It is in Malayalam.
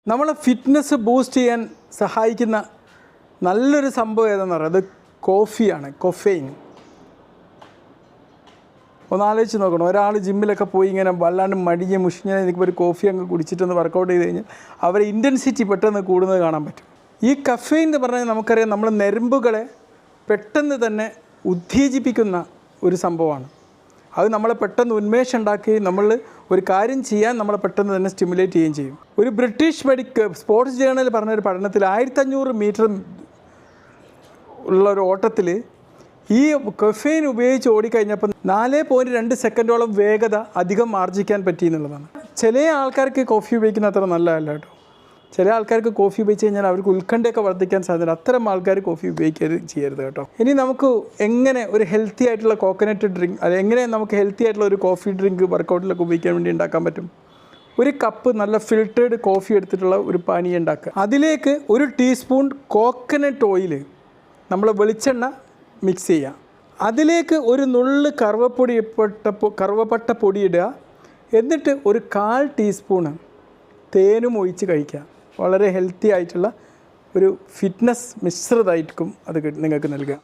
നമ്മളെ ഫിറ്റ്നസ് ബൂസ്റ്റ് ചെയ്യാൻ സഹായിക്കുന്ന നല്ലൊരു സംഭവം ഏതെന്ന് പറയുന്നത് അത് കോഫിയാണ്. കൊഫെയിൻ. ഒന്ന് ആലോചിച്ച് നോക്കണം. ഒരാൾ ജിമ്മിലൊക്കെ പോയി ഇങ്ങനെ വല്ലാണ്ട് മടിഞ്ഞ് മുഷിഞ്ഞ് നിൽക്കുമ്പോൾ ഒരു കോഫി അങ്ങ് കുടിച്ചിട്ടൊന്ന് വർക്കൗട്ട് ചെയ്ത് കഴിഞ്ഞാൽ അവരെ ഇൻറ്റൻസിറ്റി പെട്ടെന്ന് കൂടുന്നത് കാണാൻ പറ്റും. ഈ കഫെയിൻ എന്ന് പറഞ്ഞാൽ നമുക്കറിയാം നമ്മൾ ഞരമ്പുകളെ പെട്ടെന്ന് തന്നെ ഉത്തേജിപ്പിക്കുന്ന ഒരു സംഭവമാണ്. അത് നമ്മളെ പെട്ടെന്ന് ഉന്മേഷം ഉണ്ടാക്കുകയും നമ്മൾ ഒരു കാര്യം ചെയ്യാൻ നമ്മളെ പെട്ടെന്ന് തന്നെ സ്റ്റിമുലേറ്റ് ചെയ്യുകയും ചെയ്യും. ഒരു ബ്രിട്ടീഷ് സ്പോർട്സ് ജേർണൽ പറഞ്ഞൊരു പഠനത്തിൽ 1500 മീറ്റർ ഉള്ള ഒരു ഓട്ടത്തിൽ ഈ കഫെയിൻ ഉപയോഗിച്ച് ഓടിക്കഴിഞ്ഞപ്പോൾ 4.2 സെക്കൻഡോളം വേഗത അധികം ആർജിക്കാൻ പറ്റി എന്നുള്ളതാണ്. ചില ആൾക്കാർക്ക് കോഫി ഉപയോഗിക്കുന്ന അത്ര നല്ലതല്ല കേട്ടോ. ചില ആൾക്കാർക്ക് കോഫി ഉപയോഗിച്ച് കഴിഞ്ഞാൽ അവർക്ക് ഉത്കണ്ഠയൊക്കെ വർദ്ധിക്കാൻ സാധ്യത. അത്തരം ആൾക്കാർ കോഫി ഉപയോഗിക്കരുത് ചെയ്യരുത് കേട്ടോ. ഇനി നമുക്ക് എങ്ങനെ ഒരു ഹെൽത്തി ആയിട്ടുള്ള കോക്കനട്ട് ഡ്രിങ്ക് എങ്ങനെ നമുക്ക് ഹെൽത്തി ആയിട്ടുള്ള ഒരു കോഫി ഡ്രിങ്ക് വർക്കൗട്ടിലൊക്കെ ഉപയോഗിക്കാൻ വേണ്ടി ഉണ്ടാക്കാൻ പറ്റും. ഒരു കപ്പ് നല്ല ഫിൽറ്റേർഡ് കോഫി എടുത്തിട്ടുള്ള ഒരു പാനീയം ഉണ്ടാക്കുക. അതിലേക്ക് 1 ടീസ്പൂൺ കോക്കനട്ട് ഓയിൽ നമ്മൾ വെളിച്ചെണ്ണ മിക്സ് ചെയ്യുക. അതിലേക്ക് ഒരു നുള്ള് കറുവപ്പട്ട പൊടി ഇടുക. എന്നിട്ട് ഒരു 1/4 ടീസ്പൂണ് തേനും ഒഴിച്ച് കഴിക്കുക. വളരെ ഹെൽത്തി ആയിട്ടുള്ള ഒരു ഫിറ്റ്നസ് മിശ്രിതമായിരിക്കും അത് നിങ്ങൾക്ക് നൽകുക.